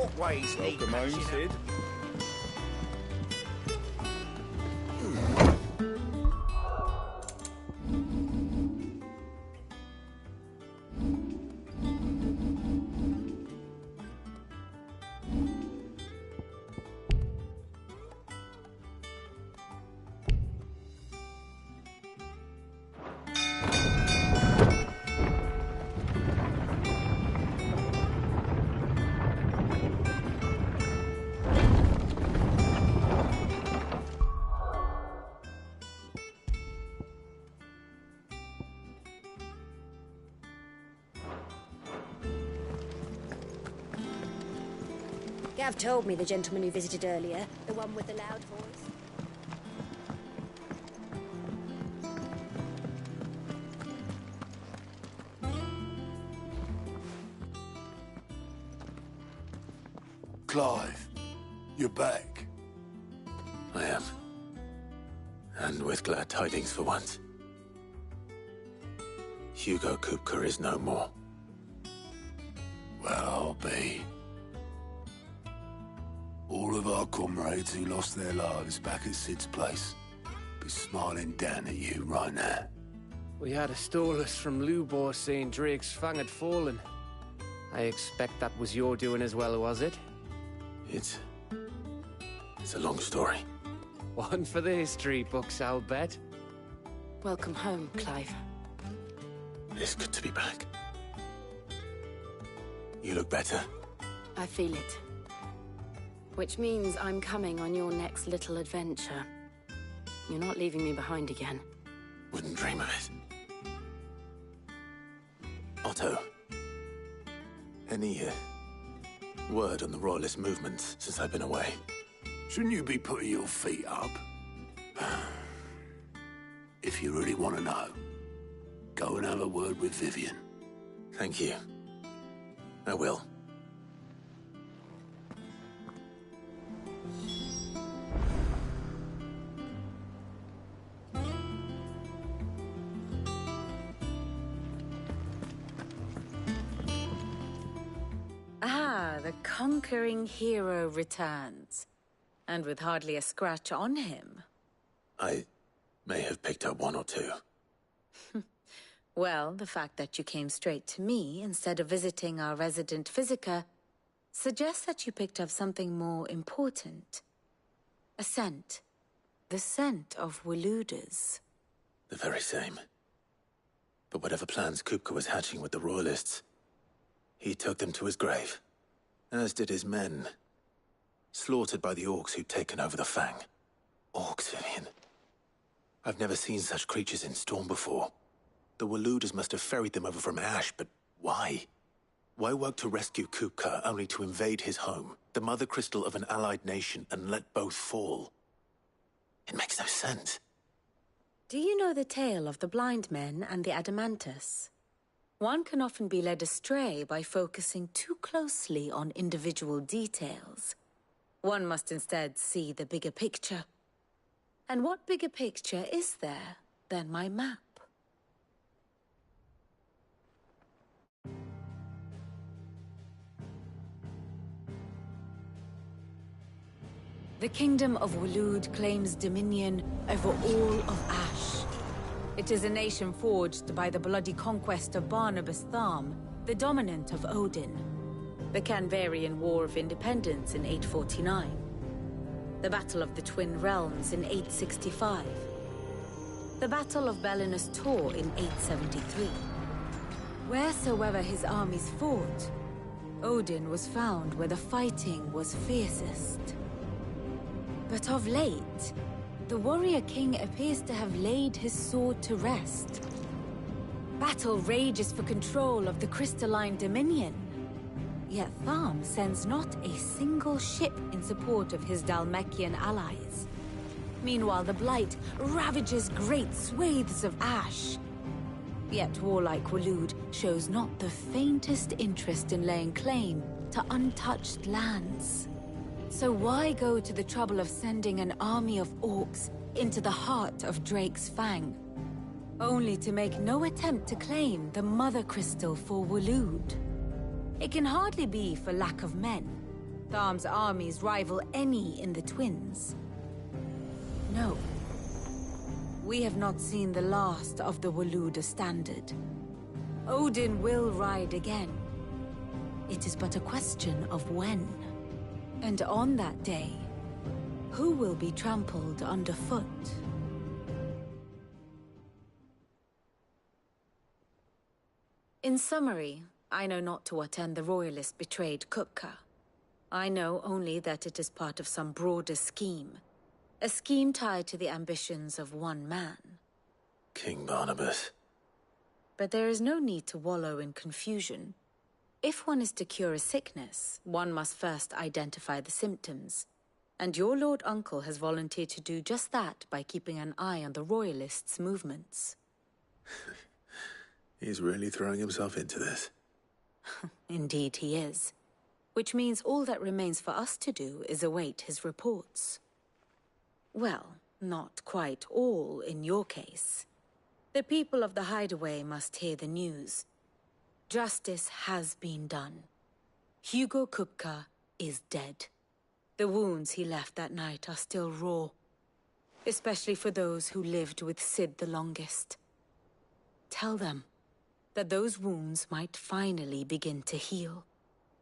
walkways need Welcome home, patching up. Sid. Gav told me the gentleman who visited earlier, the one with the loud voice. Clive, you're back. I am. And with glad tidings for once. Hugo Kupka is no more. Well, I'll be. All of our comrades who lost their lives back at Sid's place be smiling down at you right now. We had a stolus from Lubor saying Drake's fang had fallen. I expect that was your doing as well, was it? It's a long story. One for the history books, I'll bet. Welcome home, Clive. It's good to be back. You look better. I feel it. Which means I'm coming on your next little adventure. You're not leaving me behind again. Wouldn't dream of it. Otto. Any word on the Royalist movements since I've been away? Shouldn't you be putting your feet up? If you really want to know, go and have a word with Vivian. Thank you. I will. Ah, the conquering hero returns. And with hardly a scratch on him. I may have picked up one or two. Well, the fact that you came straight to me instead of visiting our resident Physica suggests that you picked up something more important. A scent. The scent of Waludas. The very same. But whatever plans Kupka was hatching with the Royalists, he took them to his grave. As did his men. Slaughtered by the Orcs who'd taken over the Fang. Orcs, Vivian. I've never seen such creatures in Storm before. The Waludas must have ferried them over from Ash, but why? Why work to rescue Kupka only to invade his home, the mother crystal of an allied nation, and let both fall? It makes no sense. Do you know the tale of the blind men and the Adamantus? One can often be led astray by focusing too closely on individual details. One must instead see the bigger picture. And what bigger picture is there than my map? The Kingdom of Waloed claims dominion over all of Ash. It is a nation forged by the bloody conquest of Barnabas Tharm, the dominant of Odin. The Canvarian War of Independence in 849. The Battle of the Twin Realms in 865. The Battle of Belinus Tor in 873. Wheresoever his armies fought, Odin was found where the fighting was fiercest. But of late, the warrior king appears to have laid his sword to rest. Battle rages for control of the crystalline dominion. Yet Tharm sends not a single ship in support of his Dhalmekian allies. Meanwhile, the Blight ravages great swathes of Ash. Yet warlike Waloed shows not the faintest interest in laying claim to untouched lands. So why go to the trouble of sending an army of orcs into the heart of Drake's Fang, only to make no attempt to claim the Mother Crystal for Waloed? It can hardly be for lack of men. Tharm's armies rival any in the Twins. No. We have not seen the last of the Waloed standard. Odin will ride again. It is but a question of when. And on that day, who will be trampled underfoot? In summary, I know not to what end the Royalists betrayed Kupka. I know only that it is part of some broader scheme. A scheme tied to the ambitions of one man. King Barnabas. But there is no need to wallow in confusion. If one is to cure a sickness, one must first identify the symptoms. And your Lord Uncle has volunteered to do just that by keeping an eye on the Royalists' movements. He's really throwing himself into this. Indeed he is. Which means all that remains for us to do is await his reports. Well, not quite all in your case. The people of the Hideaway must hear the news. Justice has been done. Hugo Kupka is dead. The wounds he left that night are still raw. Especially for those who lived with Sid the longest. Tell them that those wounds might finally begin to heal.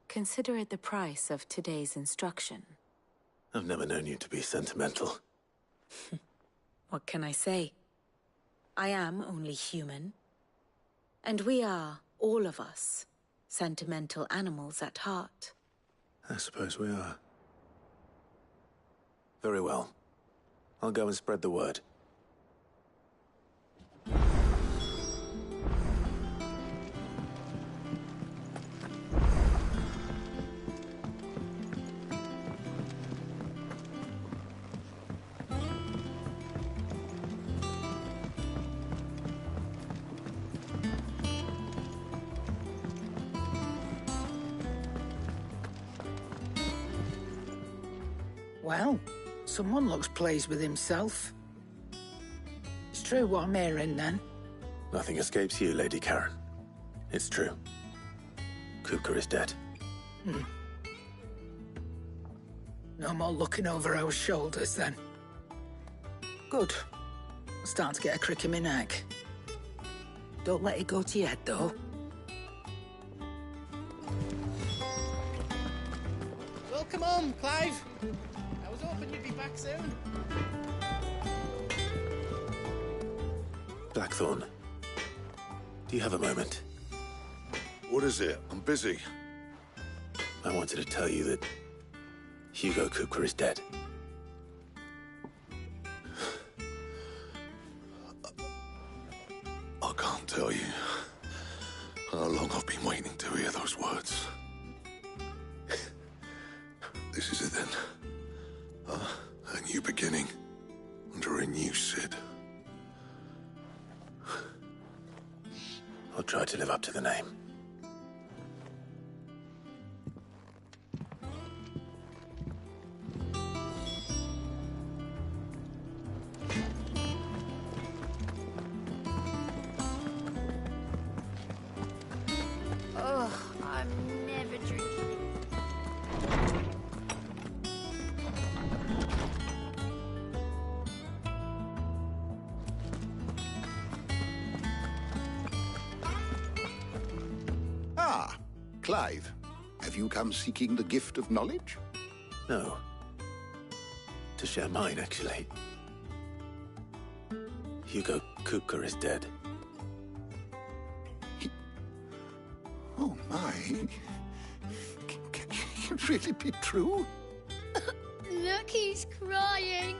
Consider it the price of today's instruction. I've never known you to be sentimental. What can I say? I am only human. And we are, all of us, sentimental animals at heart. I suppose we are. Very well. I'll go and spread the word. Well, someone looks pleased with himself. It's true what I'm hearing, then. Nothing escapes you, Lady Karen. It's true. Kupka is dead. No more looking over our shoulders, then. Good. I'm starting to get a crick in my neck. Don't let it go to your head, though. Welcome home, Clive. I was hoping you'd be back soon. Blackthorn, do you have a moment? What is it? I'm busy. I wanted to tell you that Hugo Kupka is dead. I can't tell you how long I've been waiting to hear those words. This is it then. A new beginning under a new Sid. I'll try to live up to the name. Ugh, I'm never drinking. Ah, Clive. Have you come seeking the gift of knowledge? No. To share mine, actually. Hugo Kupka is dead. Oh, my. Can it really be true? Look, he's crying.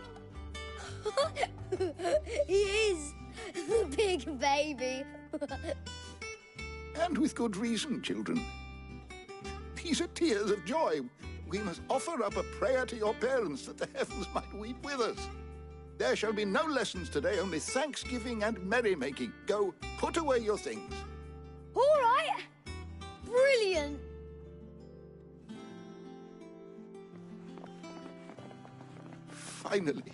He is. The big baby. And with good reason, children. These are tears of joy. We must offer up a prayer to your parents that the heavens might weep with us. There shall be no lessons today, only thanksgiving and merrymaking. Go, put away your things. All right. Brilliant. Finally,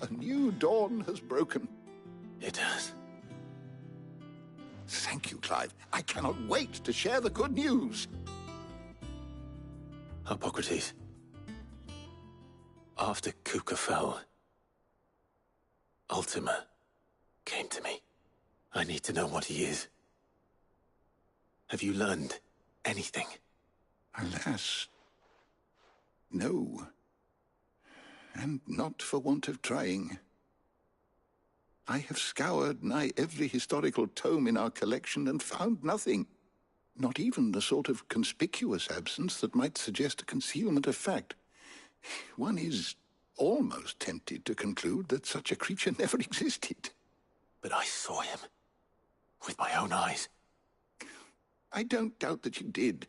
a new dawn has broken. It has. Thank you, Clive. I cannot wait to share the good news. Hippocrates, After Kupka fell, Ultima came to me. I need to know what he is. Have you learned anything? Alas, no. And not for want of trying. I have scoured nigh every historical tome in our collection and found nothing. Not even the sort of conspicuous absence that might suggest a concealment of fact. One is almost tempted to conclude that such a creature never existed. But I saw him. With my own eyes. I don't doubt that you did.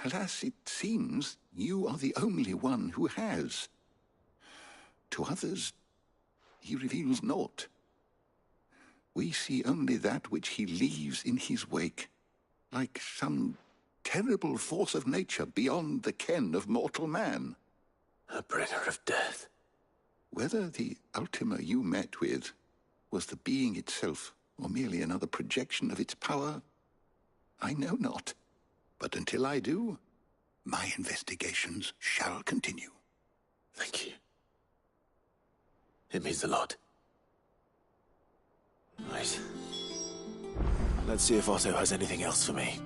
Alas, it seems you are the only one who has. To others, he reveals naught. We see only that which he leaves in his wake, like some terrible force of nature beyond the ken of mortal man. A bringer of death. Whether the Ultima you met with was the being itself, or merely another projection of its power, I know not. But until I do, my investigations shall continue. Thank you. It means a lot. Right. Let's see if Otto has anything else for me.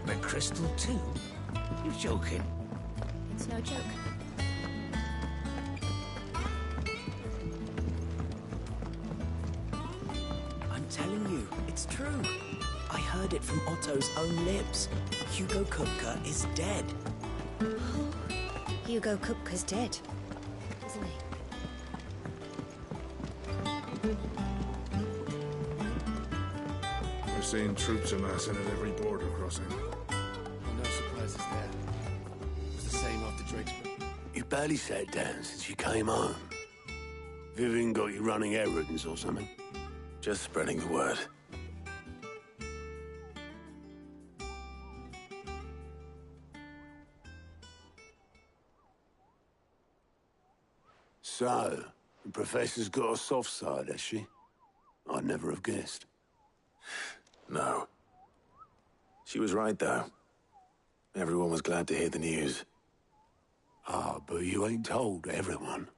The crystal too? You're joking. It's no joke. I'm telling you, it's true. I heard it from Otto's own lips. Hugo Kupka is dead. Hugo Kupka's dead, isn't he? We're seeing troops amassing at every border crossing. No surprises there. It was the same after Drakesburg. You barely sat down since you came home. Vivian got you running errands or something? Just spreading the word. So, the Professor's got a soft side, has she? I'd never have guessed. No. She was right, though. Everyone was glad to hear the news. Ah, but you ain't told everyone.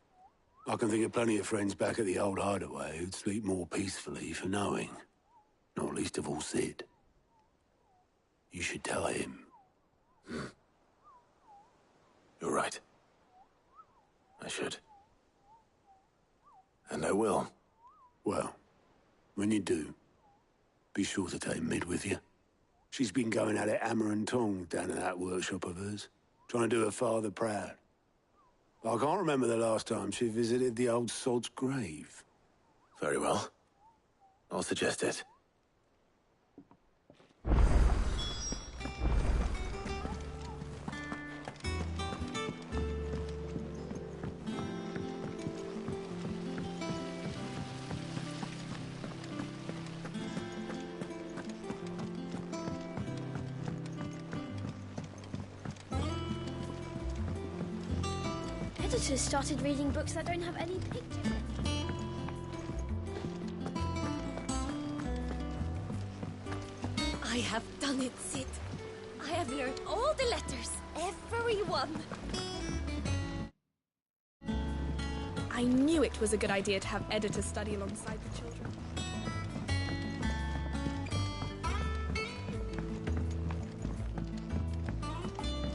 I can think of plenty of friends back at the old hideaway who'd sleep more peacefully for knowing. Not least of all Sid. You should tell him. You're right. I should. And I will. Well, when you do, be sure to take Mid with you. She's been going at it hammer and tongs down at that workshop of hers, trying to do her father proud. I can't remember the last time she visited the old sod's grave. Very well. I'll suggest it. Editors started reading books that don't have any pictures. I have done it, Sid. I have learned all the letters. Every one. I knew it was a good idea to have editors study alongside the children.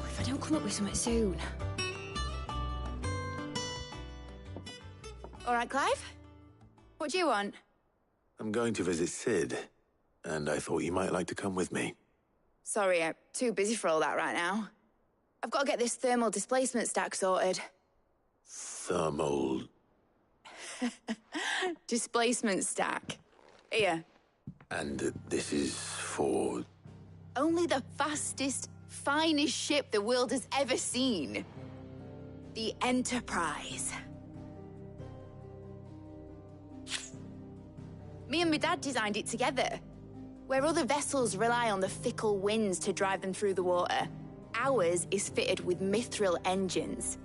If I don't come up with something soon. All right, Clive? What do you want? I'm going to visit Sid, and I thought you might like to come with me. Sorry, I'm too busy for all that right now. I've got to get this thermal displacement stack sorted. Thermal... displacement stack. Here. And this is for... Only the fastest, finest ship the world has ever seen. The Enterprise. Me and my dad designed it together. Where other vessels rely on the fickle winds to drive them through the water, ours is fitted with mithril engines.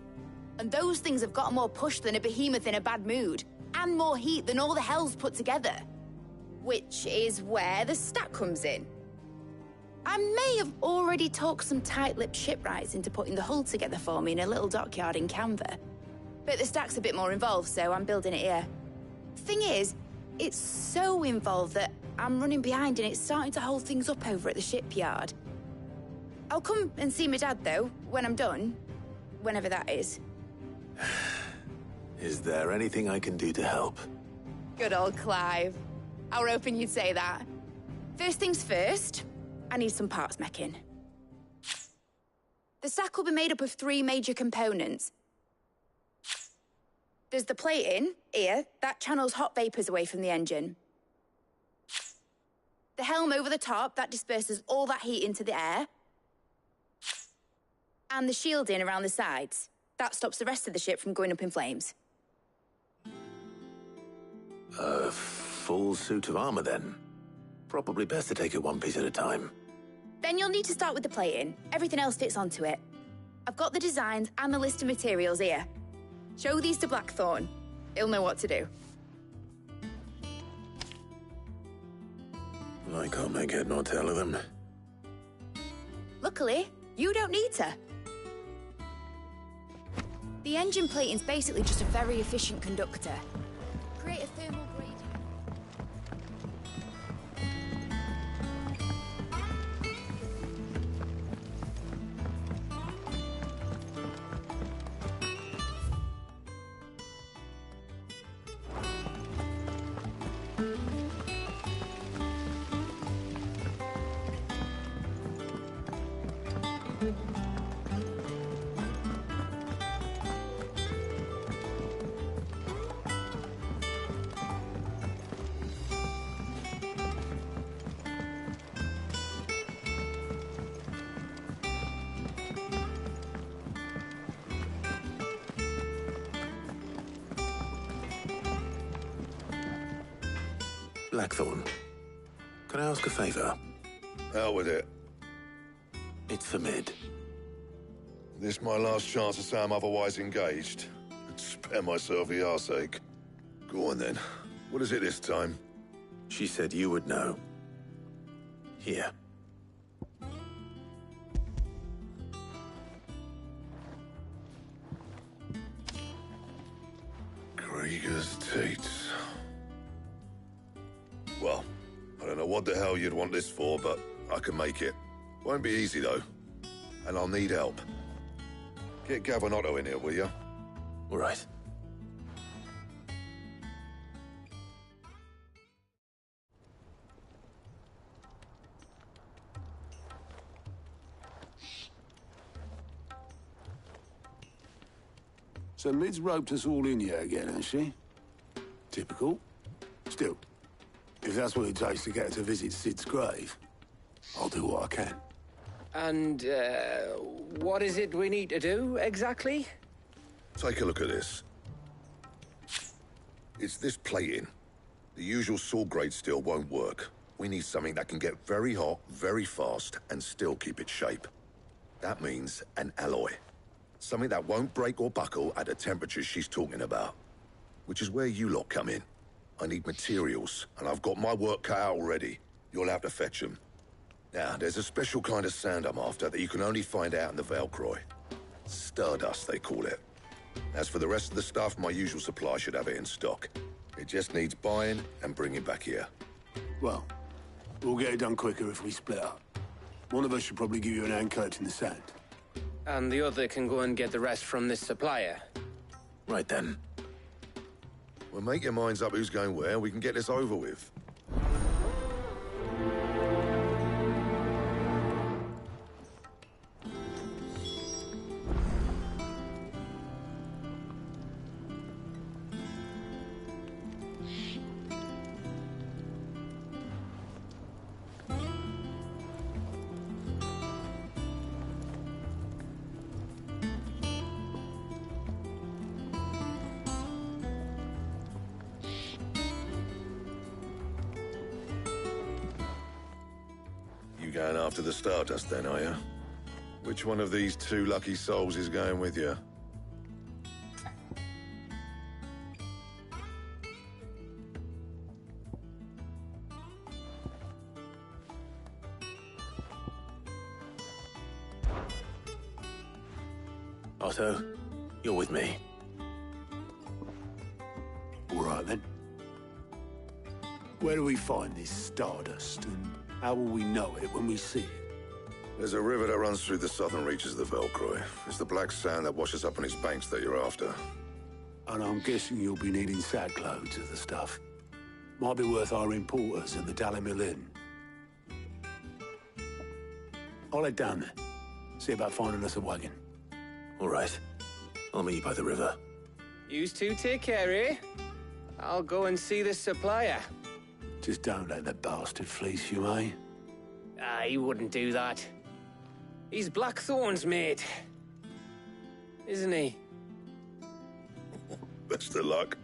And those things have got more push than a behemoth in a bad mood, and more heat than all the hells put together. Which is where the stack comes in. I may have already talked some tight-lipped shipwrights into putting the hull together for me in a little dockyard in Canva. But the stack's a bit more involved, so I'm building it here. Thing is, it's so involved that I'm running behind and it's starting to hold things up over at the shipyard. I'll come and see my dad, though, when I'm done. Whenever that is. Is there anything I can do to help? Good old Clive. I were hoping you'd say that. First things first, I need some parts meching. The stack will be made up of 3 major components. There's the plating, here, that channels hot vapors away from the engine. The helm over the top, that disperses all that heat into the air. And the shielding around the sides. That stops the rest of the ship from going up in flames. A full suit of armor, then? Probably best to take it one piece at a time. Then you'll need to start with the plating. Everything else fits onto it. I've got the designs and the list of materials here. Show these to Blackthorn. He'll know what to do. I can't make head nor tail of them. Luckily, you don't need to. The engine plating's basically just a very efficient conductor. Create a thermal gradient. Blackthorn, can I ask a favor? Out with it. It's for Mid. This my last chance to say I'm otherwise engaged. Spare myself the arseache. Go on then. What is it this time? She said you would know. Here. Krieger's Teats. Well, I don't know what the hell you'd want this for, but I can make it. Won't be easy, though. And I'll need help. Get Gavin-Otto in here, will you? All right. So Mid's roped us all in here again, has she? Typical. Still, if that's what it takes to get her to visit Sid's grave, I'll do what I can. And, what is it we need to do, exactly? Take a look at this. It's this plating. The usual sword-grade steel won't work. We need something that can get very hot, very fast, and still keep its shape. That means an alloy. Something that won't break or buckle at the temperatures she's talking about. Which is where you lot come in. I need materials, and I've got my work cut out already. You'll have to fetch them. Now, there's a special kind of sand I'm after that you can only find out in the Velcroy. Stardust, they call it. As for the rest of the stuff, my usual supply should have it in stock. It just needs buying and bringing back here. Well, we'll get it done quicker if we split up. One of us should probably give you an hand collecting the sand. And the other can go and get the rest from this supplier. Right then. Well, make your minds up who's going where. We can get this over with. You going after the Stardust then, are you? Which one of these two lucky souls is going with you? Otto, you're with me. All right, then. Where do we find this Stardust, and how will we know it when we see it? There's a river that runs through the southern reaches of the Velcroy. It's the black sand that washes up on its banks that you're after. And I'm guessing you'll be needing sackloads of the stuff. Might be worth hiring porters at the Dalimil Inn. I'll head down there. See about finding us a wagon. All right. I'll meet you by the river. Yous two take care, eh? I'll go and see the supplier. Just don't let the bastard fleece you, eh? Ah, he wouldn't do that. He's Blackthorn's mate. Isn't he? Best of luck.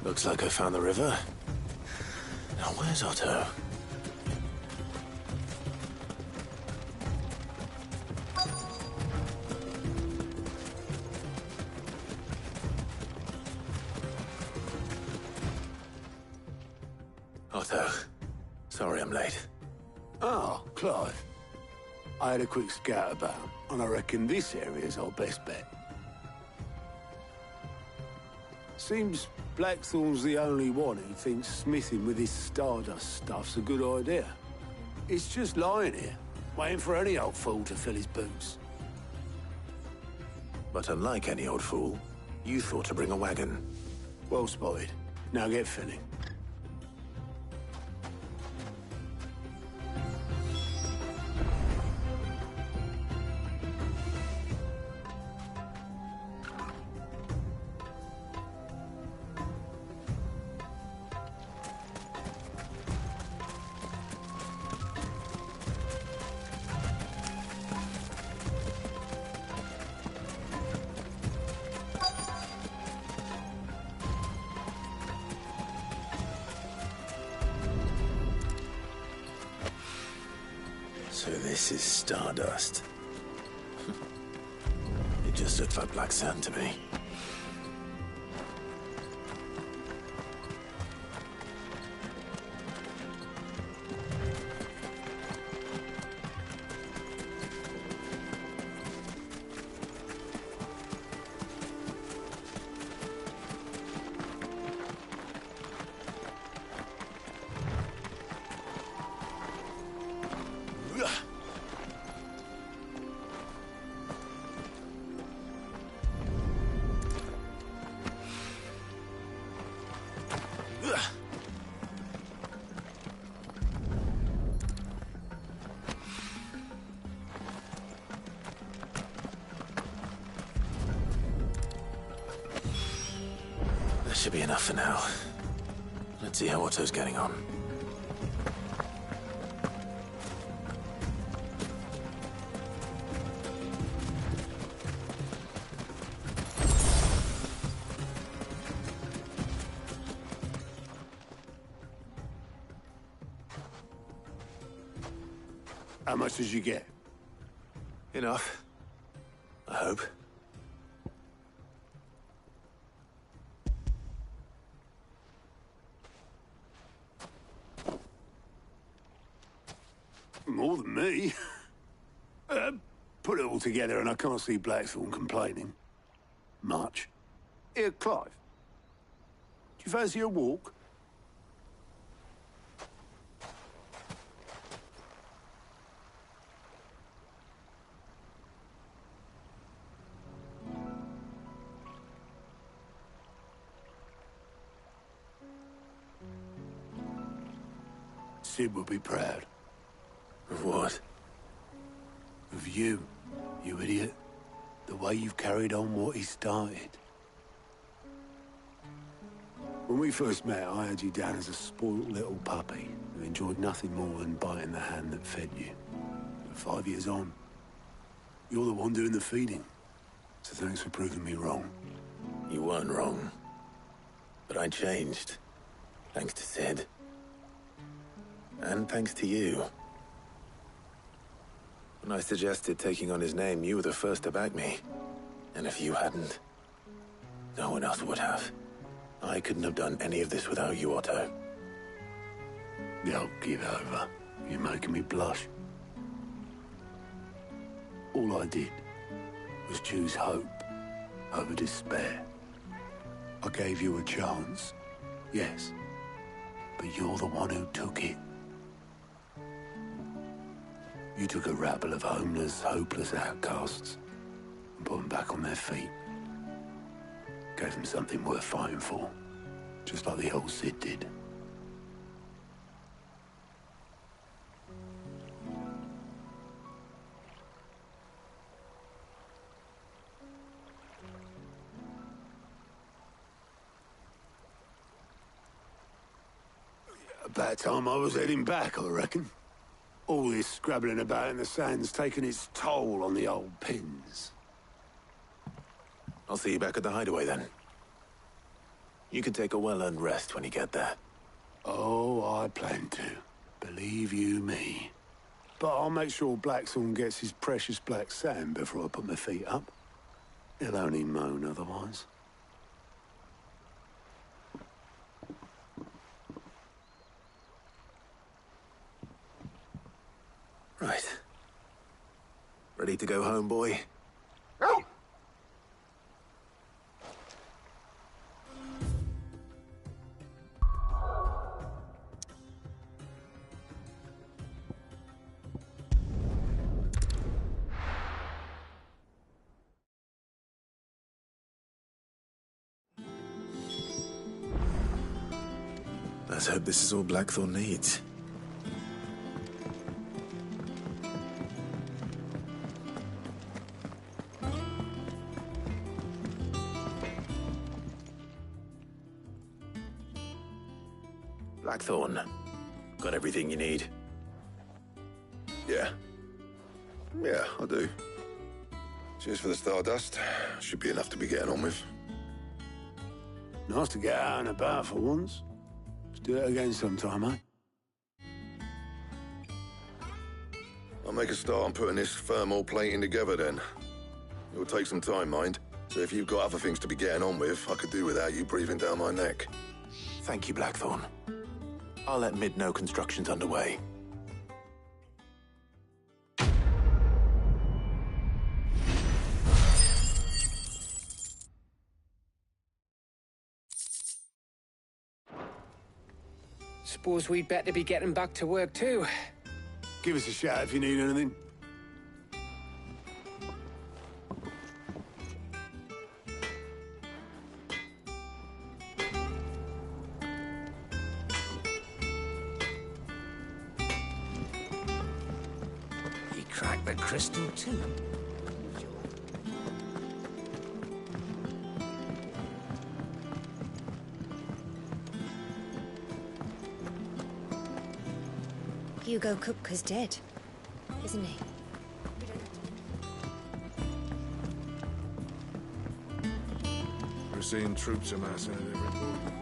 Looks like I found the river. Now, where's Otto? Otto, sorry I'm late. Oh, Clive. I had a quick scout about, and I reckon this area's our best bet. Seems Blackthorn's the only one who thinks smithing with this Stardust stuff's a good idea. It's just lying here, waiting for any old fool to fill his boots. But unlike any old fool, you thought to bring a wagon. Well spotted. Now get finning. So this is Stardust. It just looked like black sand to me. should be enough for now. Let's see how Otto's getting on. How much did you get? Enough. I hope. More than me. Put it all together and I can't see Blackthorne complaining. Much. Here, Clive. Do you fancy a walk? Sid will be proud. Of what? Of you, you idiot. The way you've carried on what he started. When we first met, I had you down as a spoilt little puppy who enjoyed nothing more than biting the hand that fed you. But 5 years on, you're the one doing the feeding. So thanks for proving me wrong. You weren't wrong. But I changed. Thanks to Sid. And thanks to you. When I suggested taking on his name, you were the first to back me. And if you hadn't, no one else would have. I couldn't have done any of this without you, Otto. Don't give over. You're making me blush. All I did was choose hope over despair. I gave you a chance, yes, but you're the one who took it. You took a rabble of homeless, hopeless outcasts and put them back on their feet. Gave them something worth fighting for, just like the old Sid did. About time I was heading back, I reckon. All this scrabbling about in the sand's taken its toll on the old pins. I'll see you back at the hideaway then. You can take a well-earned rest when you get there. Oh, I plan to. Believe you me. But I'll make sure Blackthorne gets his precious black sand before I put my feet up. He'll only moan otherwise. Right. Ready to go home, boy? Let's hope this is all Blackthorne needs. Blackthorne, got everything you need? Yeah, I do. Cheers for the stardust. Should be enough to be getting on with. Nice to get out and about for once. Let's do it again sometime, eh? I'll make a start on putting this thermal plating together then. It'll take some time, mind. So if you've got other things to be getting on with, I could do without you breathing down my neck. Thank you, Blackthorne. I'll let Mid know construction's underway. Suppose we'd better be getting back to work too. Give us a shout if you need anything. He cracked the crystal too. Hugo Kupka's dead, isn't he? We're seeing troops amassing at every point.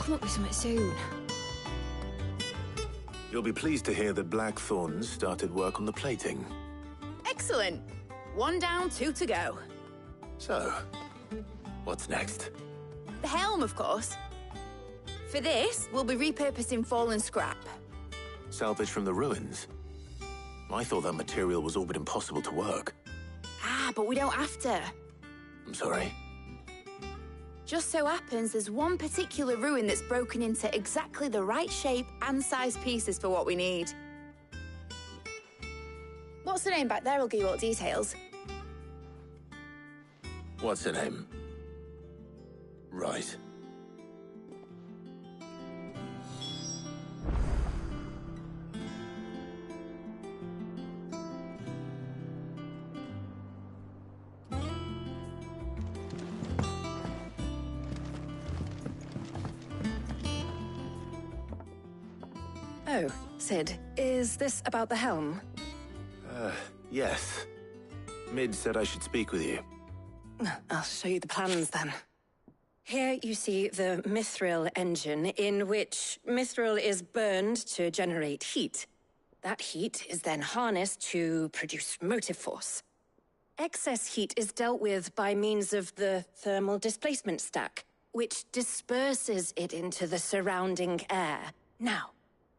Come up with something soon. You'll be pleased to hear that Blackthorn started work on the plating. Excellent. 1 down, 2 to go. So, what's next? The helm, of course. For this, we'll be repurposing fallen scrap. Salvage from the ruins? I thought that material was all but impossible to work. Ah, but we don't have to. I'm sorry. Just so happens there's one particular ruin that's broken into exactly the right shape and size pieces for what we need. What's the name back there? I'll give you all details. What's her name? Right. Oh, Cid, is this about the helm? Yes. Mid said I should speak with you. I'll show you the plans then. Here you see the Mithril engine, in which Mithril is burned to generate heat. That heat is then harnessed to produce motive force. Excess heat is dealt with by means of the thermal displacement stack, which disperses it into the surrounding air. Now,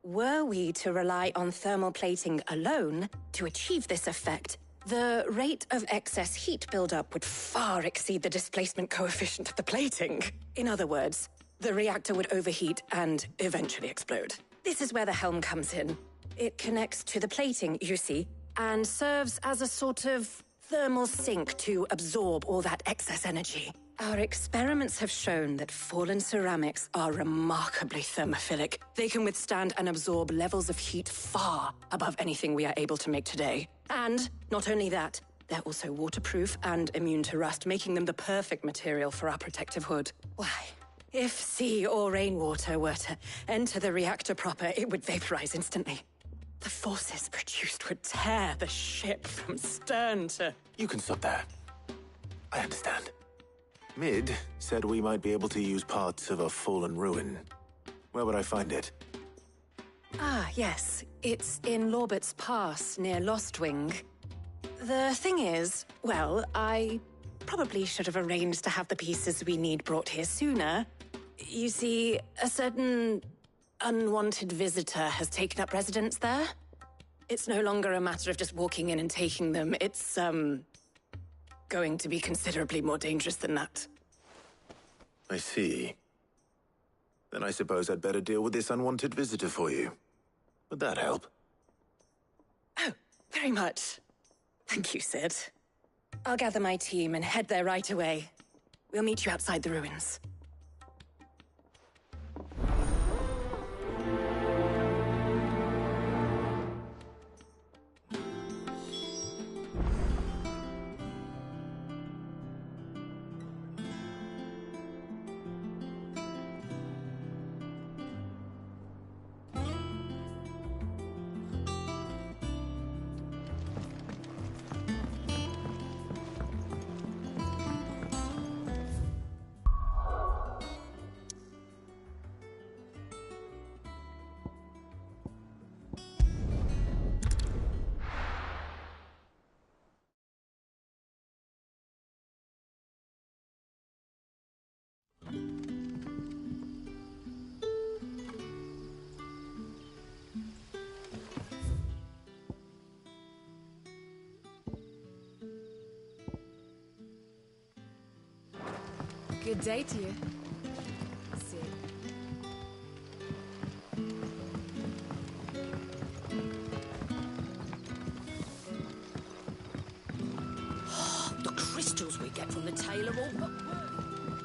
were we to rely on thermal plating alone to achieve this effect, the rate of excess heat buildup would far exceed the displacement coefficient of the plating. In other words, the reactor would overheat and eventually explode. This is where the helm comes in. It connects to the plating, you see, and serves as a sort of thermal sink to absorb all that excess energy. Our experiments have shown that fallen ceramics are remarkably thermophilic. They can withstand and absorb levels of heat far above anything we are able to make today. And not only that, they're also waterproof and immune to rust, making them the perfect material for our protective hood. Why, if sea or rainwater were to enter the reactor proper, it would vaporize instantly. The forces produced would tear the ship from stern to... You can stop there. I understand. Mid said we might be able to use parts of a fallen ruin. Where would I find it? Ah, yes. It's in Lorbert's Pass, near Lostwing. The thing is, well, I probably should have arranged to have the pieces we need brought here sooner. You see, a certain unwanted visitor has taken up residence there. It's no longer a matter of just walking in and taking them. It's, going to be considerably more dangerous than that. I see. Then I suppose I'd better deal with this unwanted visitor for you. Would that help? Oh, very much. Thank you, Cid. I'll gather my team and head there right away. We'll meet you outside the ruins. Good day to you. See. The crystals we get from the Tailor all but work.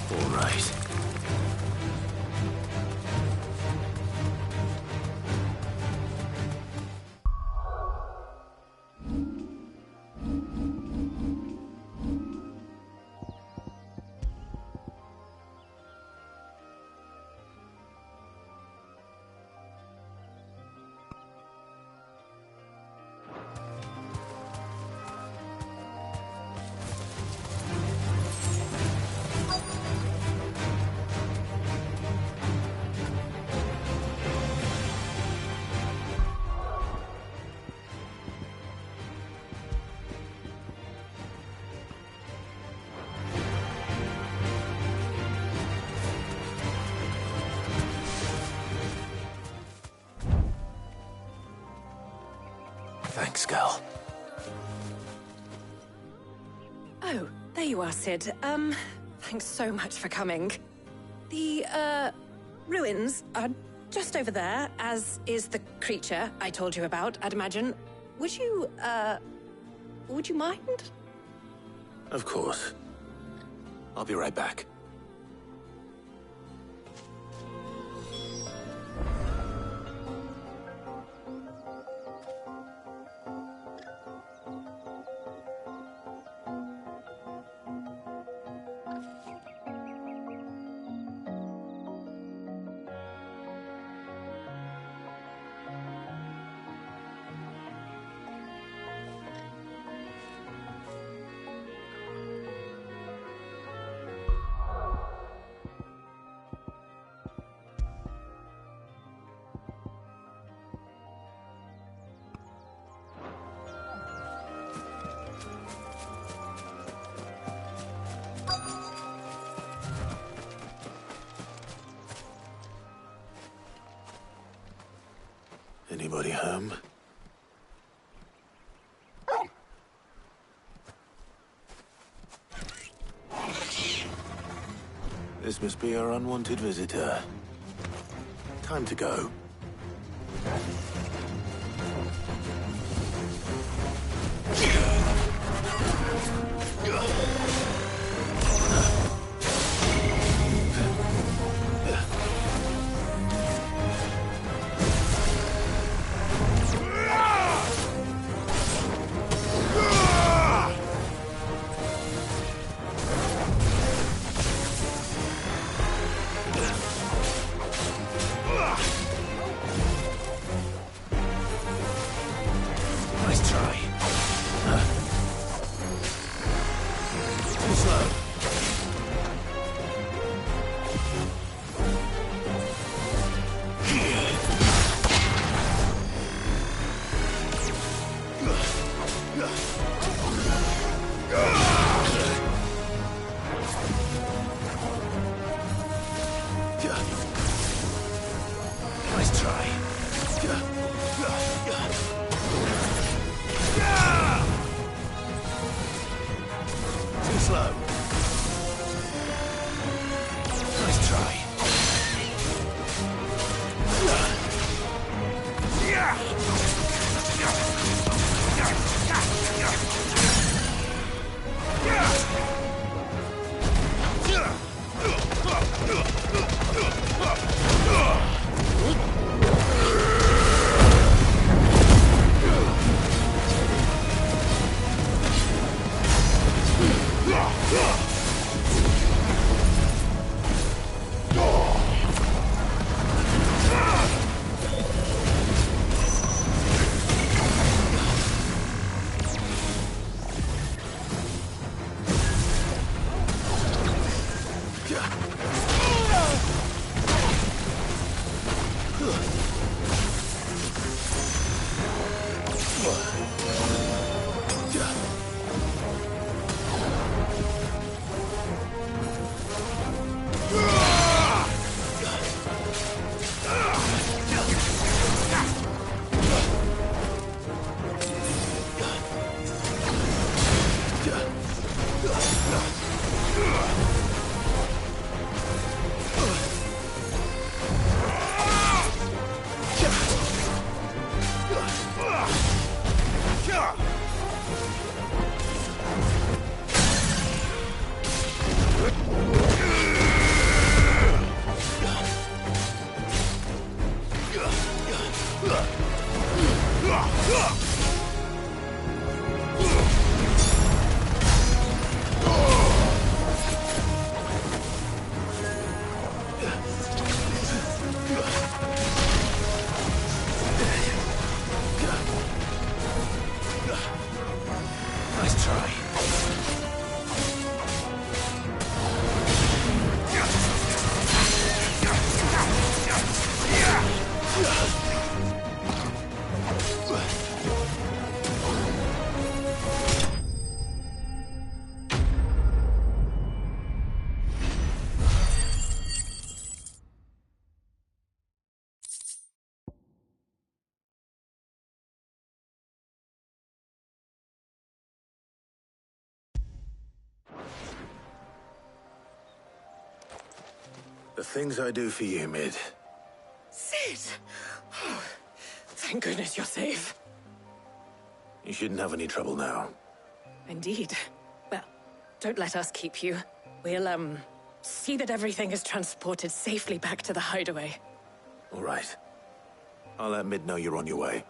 All right. Thanks, girl. Oh, there you are, Sid. Thanks so much for coming. The, ruins are just over there, as is the creature I told you about, I'd imagine. Would you mind? Of course. I'll be right back. Anybody home? This must be our unwanted visitor. Time to go. The things I do for you, Mid. Cid! Oh, thank goodness you're safe. You shouldn't have any trouble now. Indeed. Well, don't let us keep you. We'll, see that everything is transported safely back to the hideaway. All right. I'll let Mid know you're on your way.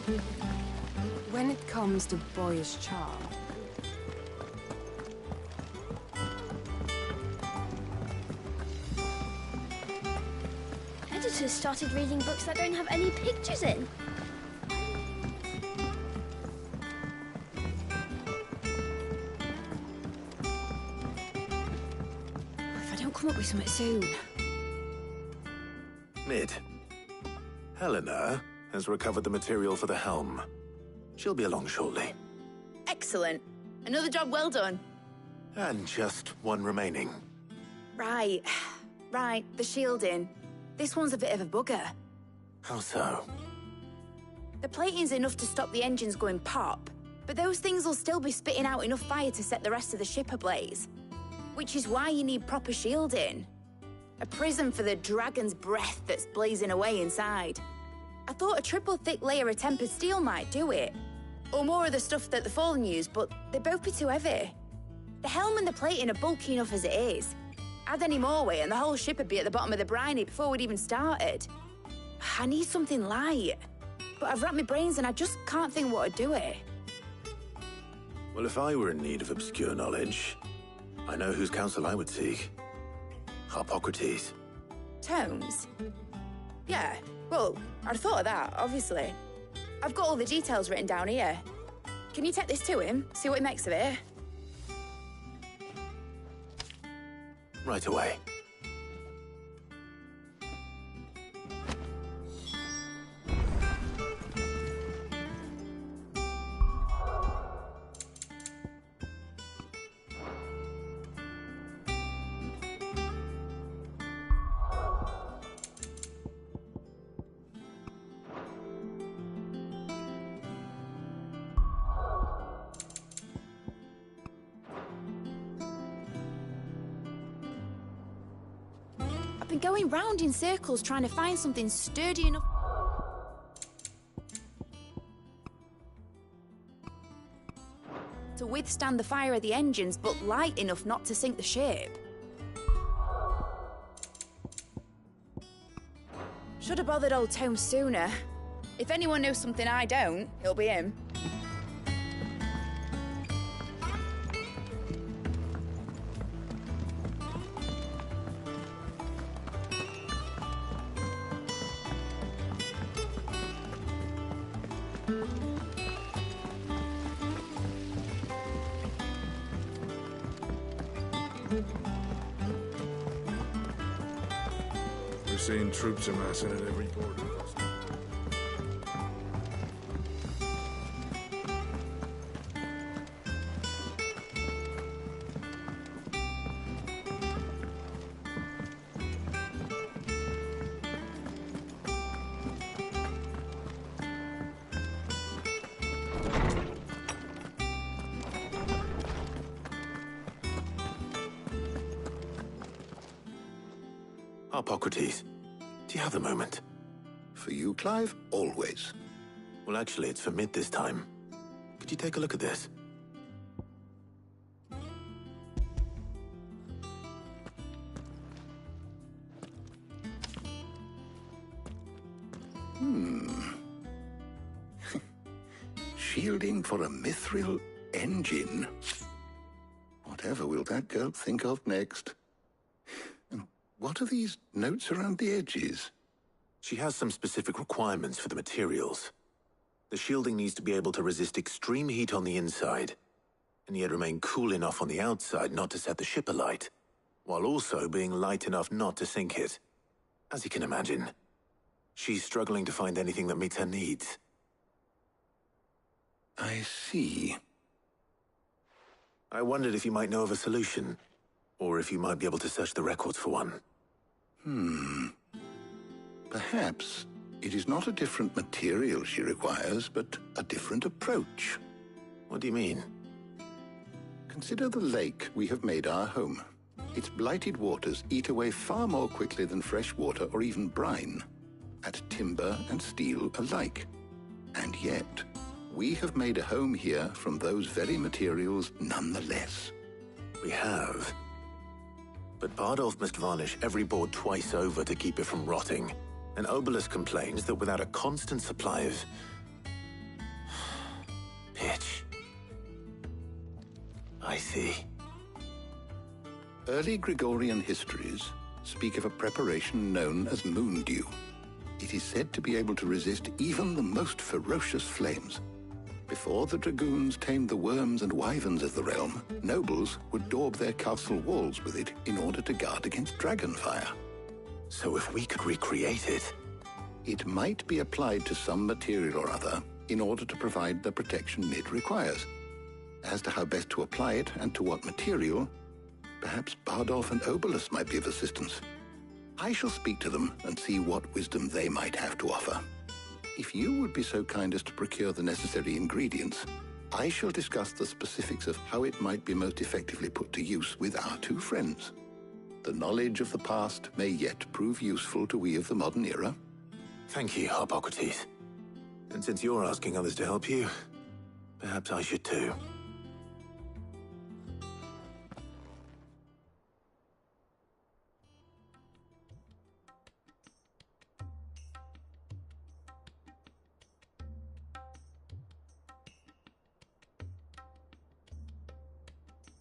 When it comes to boyish charm, Editors started reading books that don't have any pictures in. If I don't come up with something soon. Mid. Helena has recovered the material for the helm. She'll be along shortly. Excellent. Another job well done. And just one remaining. Right. Right, the shielding. This one's a bit of a bugger. How so? The plating's enough to stop the engines going pop, but those things will still be spitting out enough fire to set the rest of the ship ablaze. Which is why you need proper shielding. A prison for the dragon's breath that's blazing away inside. I thought a triple thick layer of tempered steel might do it. Or more of the stuff that the Fallen use, but they'd both be too heavy. The helm and the plating are bulky enough as it is. Add any more weight and the whole ship would be at the bottom of the briny before we'd even started. I need something light. But I've racked my brains and I just can't think what would do it. Well, if I were in need of obscure knowledge, I know whose counsel I would seek. Harpocrates. Tomes? Yeah, well, I'd thought of that, obviously. I've got all the details written down here. Can you take this to him, see what he makes of it? Right away. I've been going round in circles trying to find something sturdy enough to withstand the fire of the engines, but light enough not to sink the ship. Should have bothered old Tome sooner. If anyone knows something I don't, it'll be him. We're seeing troops amassing at every border crossing. Harpocrates, do you have a moment? For you, Clive, always. Well, actually, it's for Mid this time. Could you take a look at this? Shielding for a mithril engine. Whatever will that girl think of next? And what are these notes around the edges? She has some specific requirements for the materials. The shielding needs to be able to resist extreme heat on the inside, and yet remain cool enough on the outside not to set the ship alight, while also being light enough not to sink it. As you can imagine, she's struggling to find anything that meets her needs. I see. I wondered if you might know of a solution, or if you might be able to search the records for one. Perhaps it is not a different material she requires, but a different approach. What do you mean? Consider the lake we have made our home. Its blighted waters eat away far more quickly than fresh water or even brine, at timber and steel alike. And yet, we have made a home here from those very materials nonetheless. We have. But Bardolph must varnish every board twice over to keep it from rotting. And Obelus complains that without a constant supply of I see. Early Gregorian histories speak of a preparation known as moon dew. It is said to be able to resist even the most ferocious flames. Before the dragoons tamed the worms and wyverns of the realm, nobles would daub their castle walls with it in order to guard against dragonfire. So if we could recreate it... It might be applied to some material or other in order to provide the protection it requires. As to how best to apply it and to what material, perhaps Bardolph and Obolus might be of assistance. I shall speak to them and see what wisdom they might have to offer. If you would be so kind as to procure the necessary ingredients, I shall discuss the specifics of how it might be most effectively put to use with our two friends. The knowledge of the past may yet prove useful to we of the modern era. Thank you, Harpocrates. And since you're asking others to help you, perhaps I should too.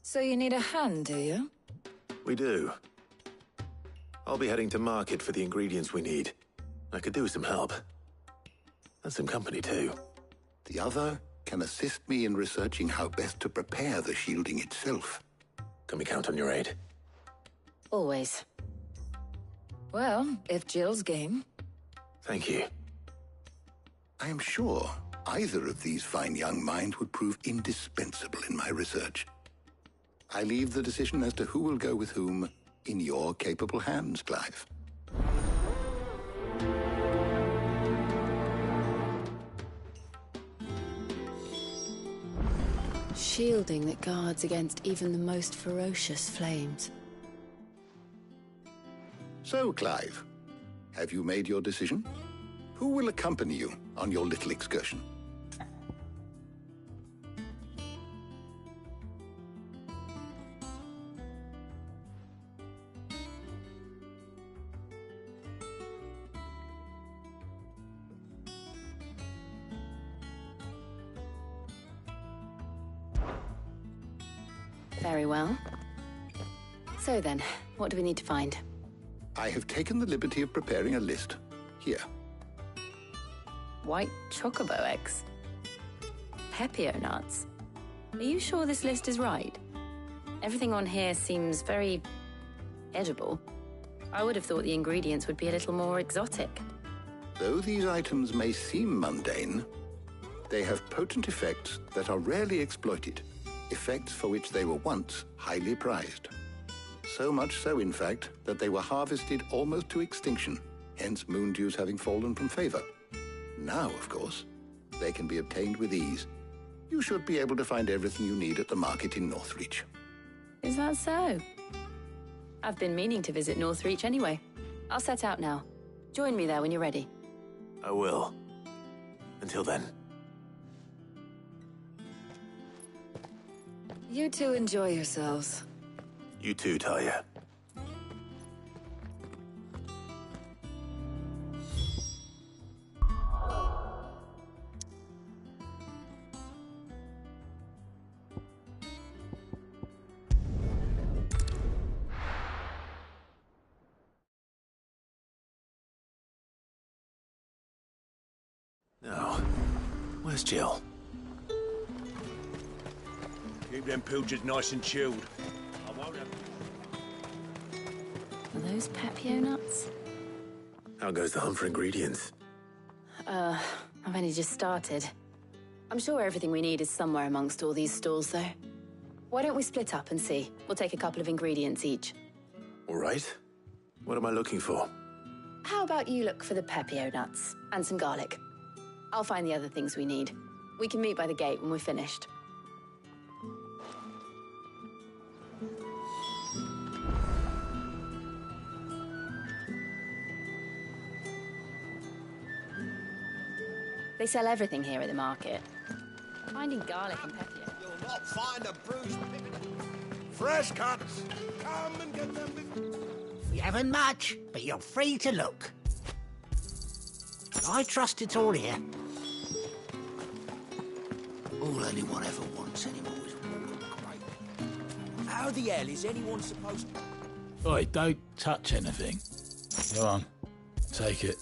So you need a hand, do you? We do. I'll be heading to market for the ingredients we need. I could do with some help. And some company, too. The other can assist me in researching how best to prepare the shielding itself. Can we count on your aid? Always. Well, if Jill's game. Thank you. I am sure either of these fine young minds would prove indispensable in my research. I leave the decision as to who will go with whom in your capable hands, Clive. Shielding that guards against even the most ferocious flames. So, Clive, have you made your decision? Who will accompany you on your little excursion? Very well. So then, what do we need to find? I have taken the liberty of preparing a list. Here. White chocobo eggs. Pepio nuts. Are you sure this list is right? Everything on here seems very edible. I would have thought the ingredients would be a little more exotic. Though these items may seem mundane, they have potent effects that are rarely exploited. Effects for which they were once highly prized. So much so, in fact, that they were harvested almost to extinction, hence moon dews having fallen from favor. Now, of course, they can be obtained with ease. You should be able to find everything you need at the market in Northreach. Is that so? I've been meaning to visit Northreach anyway. I'll set out now. Join me there when you're ready. I will. Until then. You two enjoy yourselves. You too, Talia. Now, where's Jill? Keep them pilgers nice and chilled. I won't have... Are those Pepio nuts? How goes the hunt for ingredients? I've only just started. I'm sure everything we need is somewhere amongst all these stalls, though. Why don't we split up and see? We'll take a couple of ingredients each. All right. What am I looking for? How about you look for the Pepio nuts and some garlic? I'll find the other things we need. We can meet by the gate when we're finished. They sell everything here at the market. Finding garlic and Pepio. You'll not find a bruised fresh cuts. Come and get them. You haven't much, but you're free to look. I trust it's all here. All anyone ever wants anymore is warm and great. How the hell is anyone supposed to... Oi, don't touch anything. Go on, take it.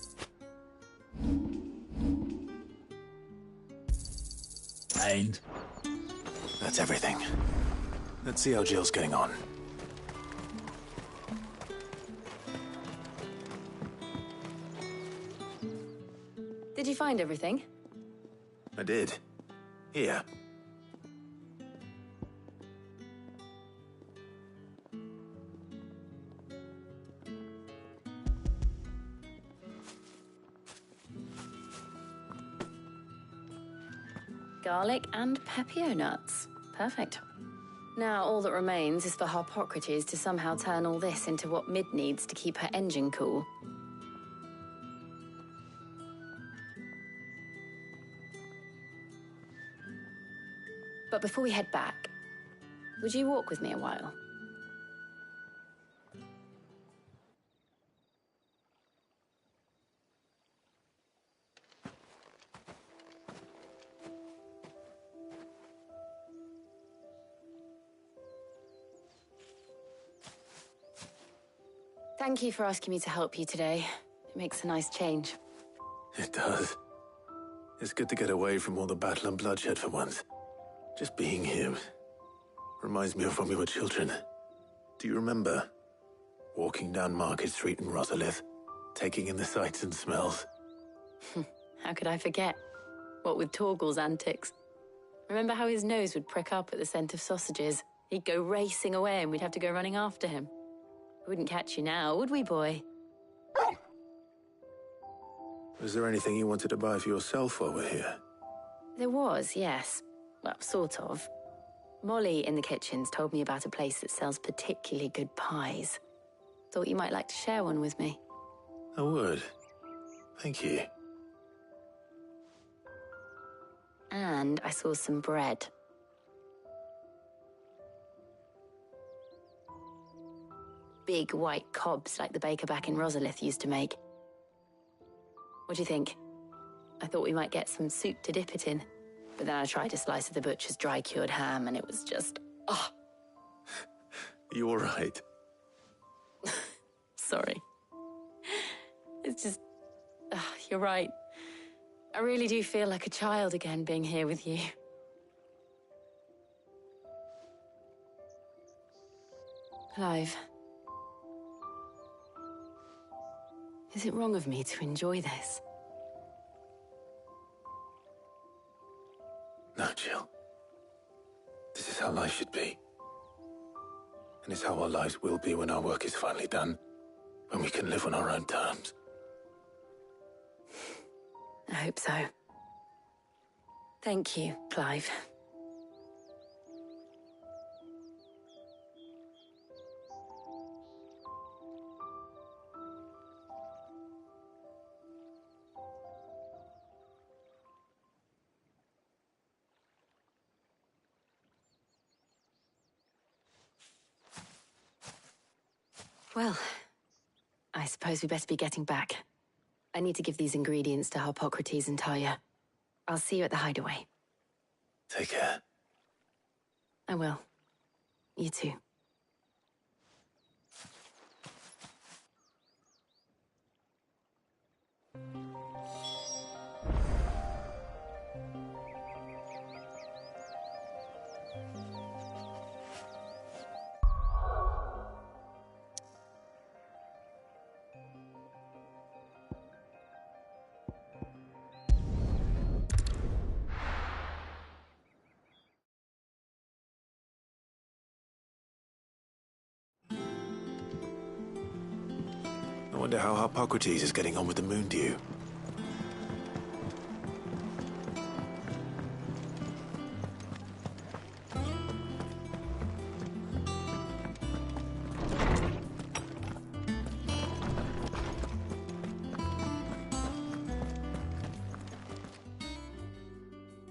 And? That's everything. Let's see how Jill's getting on. Did you find everything? I did. Here. Garlic and pepio nuts. Perfect. Now all that remains is for Harpocrates to somehow turn all this into what Mid needs to keep her engine cool. But before we head back, would you walk with me a while? Thank you for asking me to help you today. It makes a nice change. It does. It's good to get away from all the battle and bloodshed for once. Just being here reminds me of when we were children. Do you remember? Walking down Market Street in Rosalith, taking in the sights and smells. How could I forget? What with Torgal's antics. Remember how his nose would prick up at the scent of sausages? He'd go racing away and we'd have to go running after him. We wouldn't catch you now, would we, boy? Was there anything you wanted to buy for yourself while we're here? There was, yes. Well, sort of. Molly in the kitchens told me about a place that sells particularly good pies. Thought you might like to share one with me. I would. Thank you. And I saw some bread. Big white cobs like the baker back in Rosalith used to make. What do you think? I thought we might get some soup to dip it in. But then I tried a slice of the butcher's dry-cured ham and it was just... oh. You all right? Sorry. It's just... you're right. I really do feel like a child again being here with you. Clive. Is it wrong of me to enjoy this? No, Jill. This is how life should be. And it's how our lives will be when our work is finally done. When we can live on our own terms. I hope so. Thank you, Clive. Well, I suppose we better be getting back. I need to give these ingredients to Harpocrates and Tarja. I'll see you at the hideaway. Take care. I will. You too. I wonder how Harpocrates is getting on with the Moondew.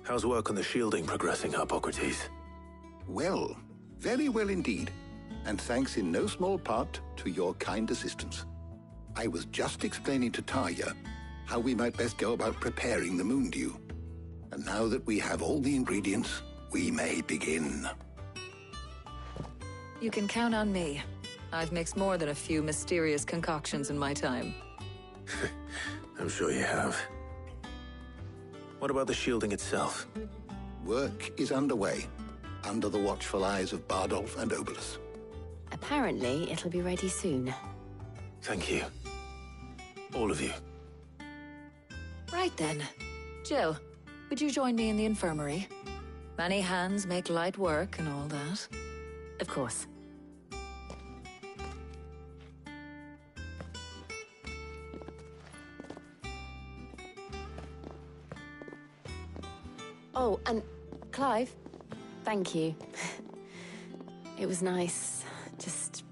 How's work on the shielding progressing, Harpocrates? Well, very well indeed. And thanks in no small part to your kind assistance. I was just explaining to Tarja how we might best go about preparing the Moondew. And now that we have all the ingredients, we may begin. You can count on me. I've mixed more than a few mysterious concoctions in my time. I'm sure you have. What about the shielding itself? Work is underway, under the watchful eyes of Bardolph and Obolus. Apparently, it'll be ready soon. Thank you. All of you. Right then. Jill, would you join me in the infirmary? Many hands make light work and all that. Of course. Oh, and Clive, thank you. It was nice just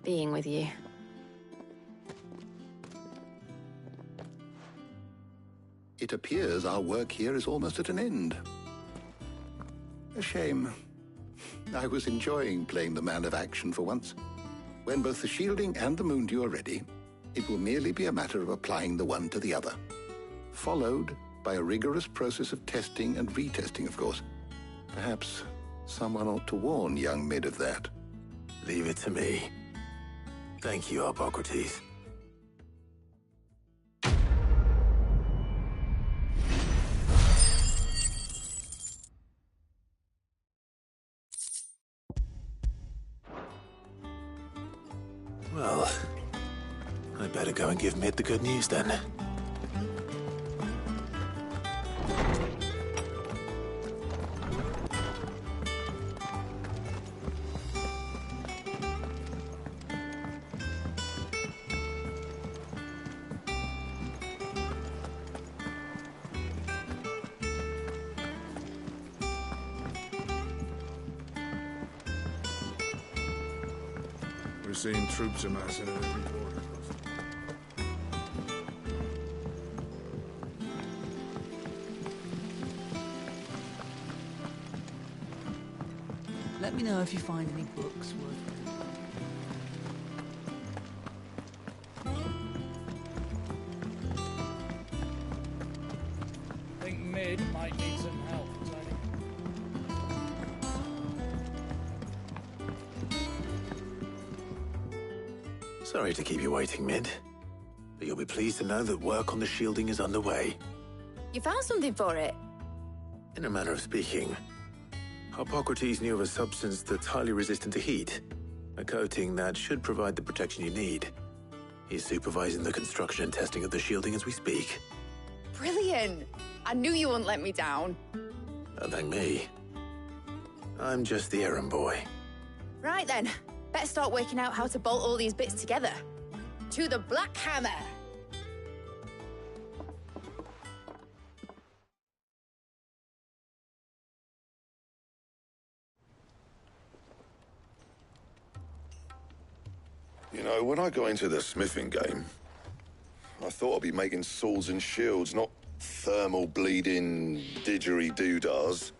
being with you. It appears our work here is almost at an end. A shame. I was enjoying playing the man of action for once. When both the shielding and the Moondew are ready, it will merely be a matter of applying the one to the other. Followed by a rigorous process of testing and retesting, of course. Perhaps someone ought to warn young Mid of that. Leave it to me. Thank you, Hippocrates. Well, I better go and give Mid the good news then. We're seeing troops amassing in every quarter. Let me know if you find any books worth reading. I think Mid might need some help, Tony. Sorry to keep you waiting, Mid. But you'll be pleased to know that work on the shielding is underway. You found something for it? In a manner of speaking, Hippocrates knew of a substance that's highly resistant to heat. A coating that should provide the protection you need. He's supervising the construction and testing of the shielding as we speak. Brilliant! I knew you wouldn't let me down. Don't thank me. I'm just the errand boy. Right then, better start working out how to bolt all these bits together. To the Black Hammer! You know, when I got into the smithing game, I thought I'd be making swords and shields, not thermal bleeding didgeridoo-dahs.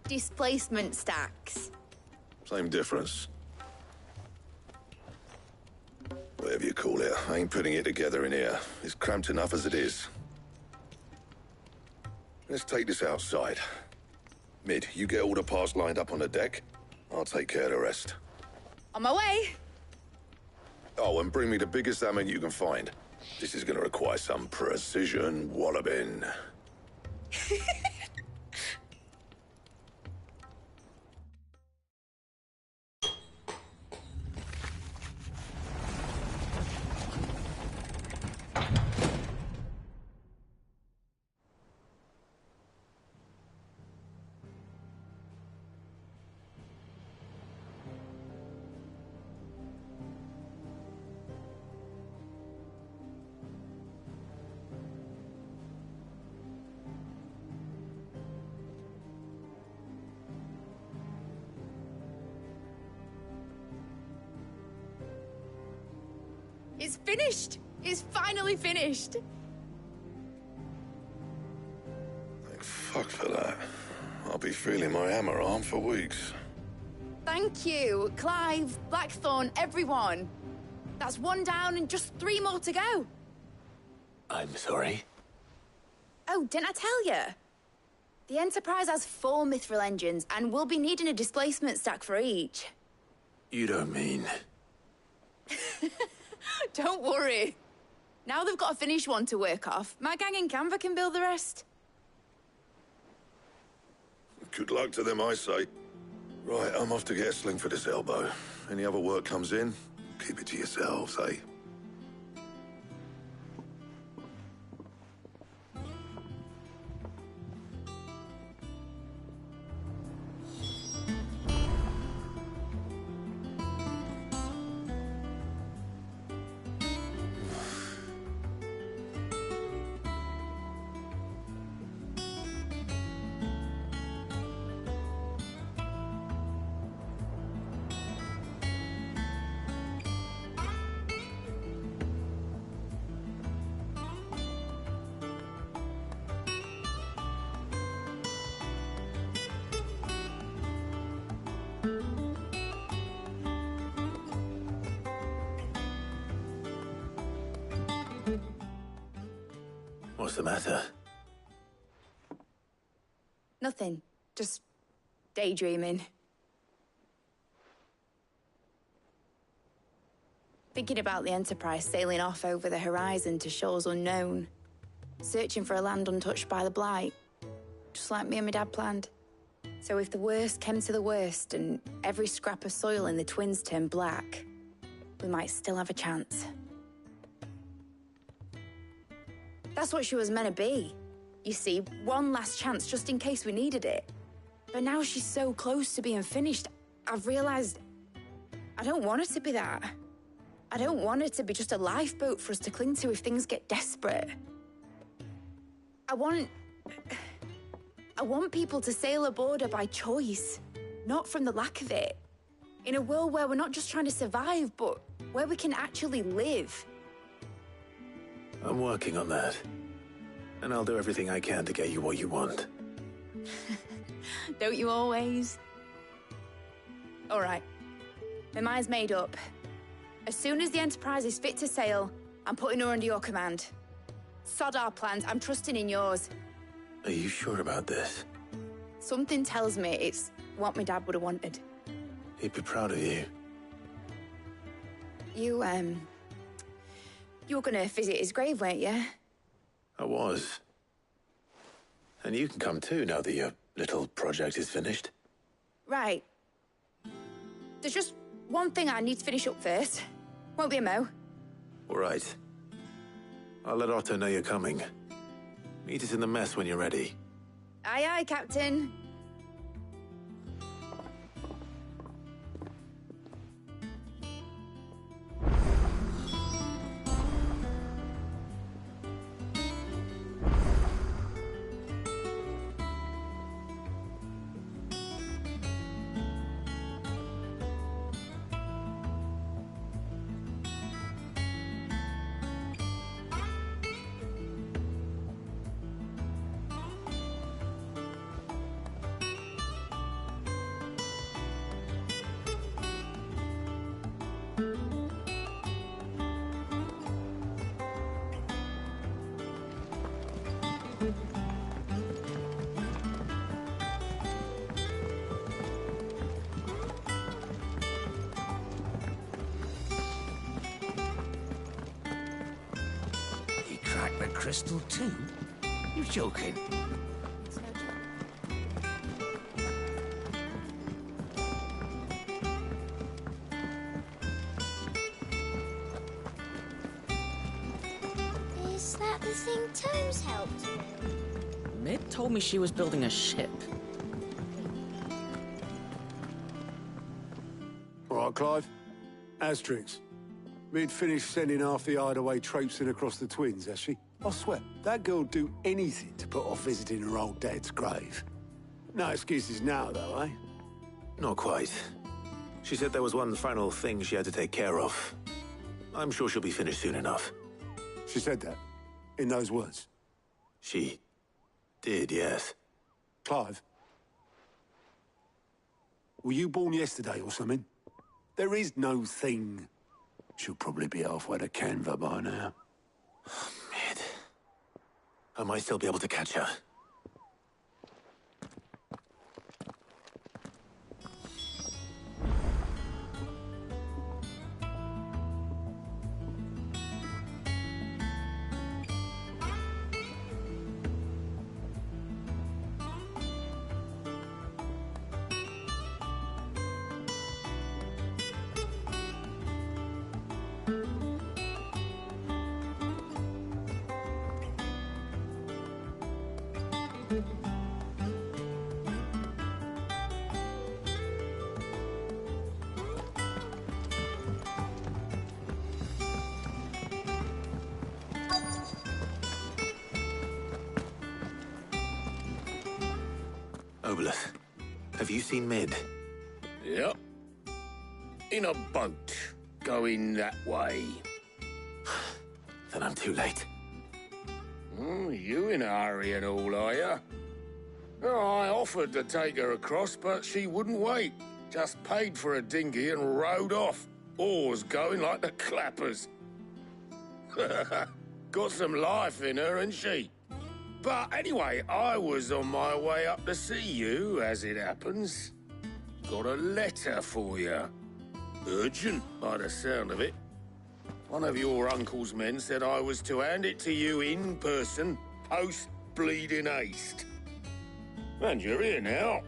Displacement stacks. Same difference. Whatever you call it, I ain't putting it together in here. It's cramped enough as it is. Let's take this outside. Mid, you get all the parts lined up on the deck. I'll take care of the rest. On my way! Oh, and bring me the biggest hammer you can find. This is gonna require some precision walloping. It's finished! It's finally finished! Thank fuck for that. I'll be feeling my hammer arm for weeks. Thank you, Clive, Blackthorn, everyone. That's one down and just 3 more to go. I'm sorry. Oh, didn't I tell you? The Enterprise has 4 mithril engines, and we'll be needing a displacement stack for each. You don't mean... Don't worry. Now they've got a finished one to work off, my gang in Canva can build the rest. Good luck to them, I say. Right, I'm off to get a sling for this elbow. Any other work comes in, keep it to yourselves, eh? What's the matter? Nothing. Just daydreaming. Thinking about the Enterprise sailing off over the horizon to shores unknown. Searching for a land untouched by the Blight. Just like me and my dad planned. So if the worst came to the worst and every scrap of soil in the Twins turned black, we might still have a chance. That's what she was meant to be. You see, one last chance just in case we needed it. But now she's so close to being finished, I've realized I don't want her to be that. I don't want her to be just a lifeboat for us to cling to if things get desperate. I want people to sail aboard her by choice, not from the lack of it. In a world where we're not just trying to survive, but where we can actually live. I'm working on that. And I'll do everything I can to get you what you want. Don't you always? All right. My mind's made up. As soon as the Enterprise is fit to sail, I'm putting her under your command. Sod our plans, I'm trusting in yours. Are you sure about this? Something tells me it's what my dad would have wanted. He'd be proud of you. You were gonna visit his grave, weren't you? I was. And you can come too now that your little project is finished. Right. There's just one thing I need to finish up first. Won't be a mo. All right. I'll let Otto know you're coming. Meet us in the mess when you're ready. Aye, aye, Captain. The crystal too? You're joking. Is that the thing Tomes helped with? Mid told me she was building a ship. All right, Clive. Asterix. Mid finished sending half the hideaway traipsing across the Twins, has she? I swear, that girl'd do anything to put off visiting her old dad's grave. No excuses now, though, eh? Not quite. She said there was one final thing she had to take care of. I'm sure she'll be finished soon enough. She said that? In those words? She did, yes. Clive? Were you born yesterday or something? There is no thing. She'll probably be halfway to Canva by now. Mid. I might still be able to catch her. Obolus, have you seen Mid? Yep. In a boat, going that way. Then I'm too late. You in a hurry and all, are you? I offered to take her across, but she wouldn't wait. Just paid for a dinghy and rowed off. Oars going like the clappers. Got some life in her, ain't she? But anyway, I was on my way up to see you, as it happens. Got a letter for you. Urgent, by the sound of it. One of your uncle's men said I was to hand it to you in person, post-bleeding haste. And you're here now.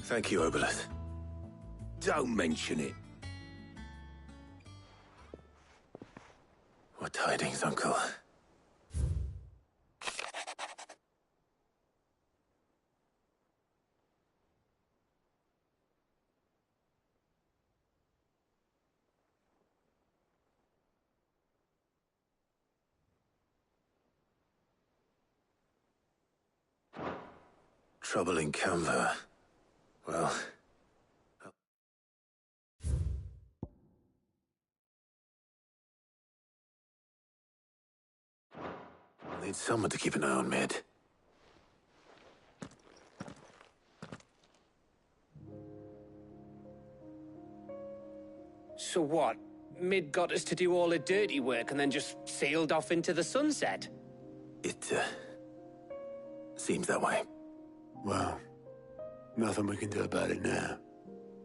Thank you, Obolus. Don't mention it. What tidings, Uncle? Trouble in Canva. Well... I'll need someone to keep an eye on Mid. So what? Mid got us to do all the dirty work and then just sailed off into the sunset? It, seems that way. Well, nothing we can do about it now.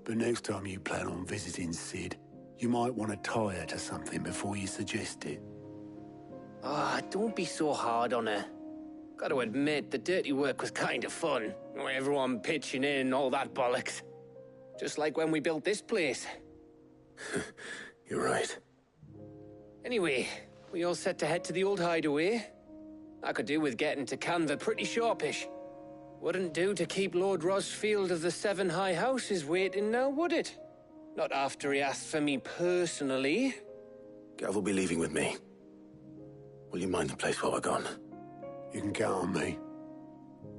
But next time you plan on visiting Cid, you might want to tie her to something before you suggest it. Ah, don't be so hard on her. Gotta admit, the dirty work was kind of fun. Everyone pitching in and all that bollocks. Just like when we built this place. You're right. Anyway, we all set to head to the old hideaway. I could do with getting to Canva pretty sharpish. Wouldn't do to keep Lord Rosfield of the Seven High Houses waiting now, would it? Not after he asked for me personally. Gav will be leaving with me. Will you mind the place while we're gone? You can count on me.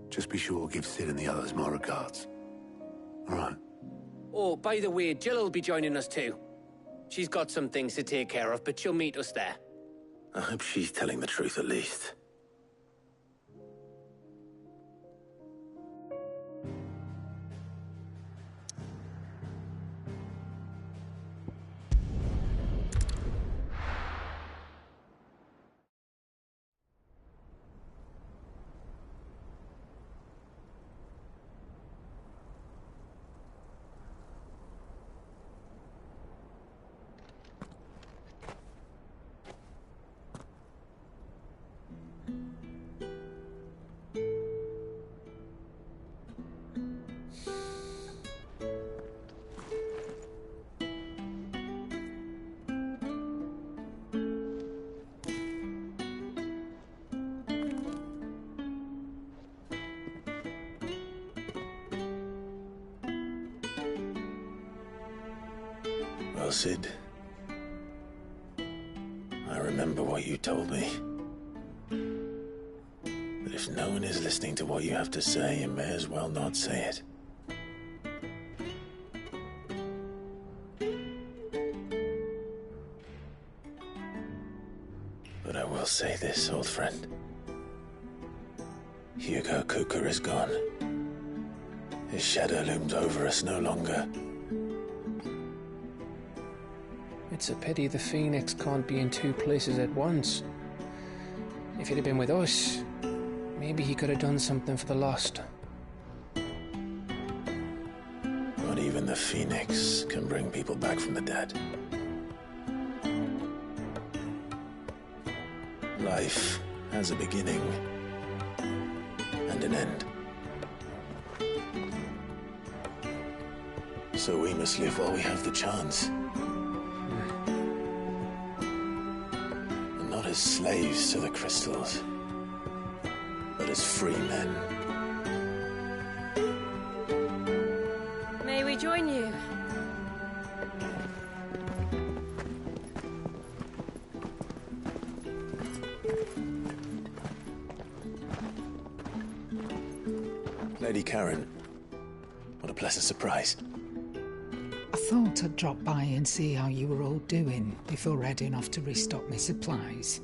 Just be sure to give Cid and the others my regards. All right. Oh, by the way, Jill will be joining us too. She's got some things to take care of, but she'll meet us there. I hope she's telling the truth at least. Well, Cid, I remember what you told me. But if no one is listening to what you have to say, you may as well not say it. But I will say this, old friend. Hugo Kupka is gone. His shadow looms over us no longer. It's a pity the Phoenix can't be in two places at once. If he'd have been with us, maybe he could have done something for the lost. Not even the Phoenix can bring people back from the dead. Life has a beginning and an end. So we must live while we have the chance. Not as slaves to the crystals, but as free men. May we join you? Lady Karen, pleasant surprise. I thought I'd drop by and see how you were all doing before heading off to restock my supplies.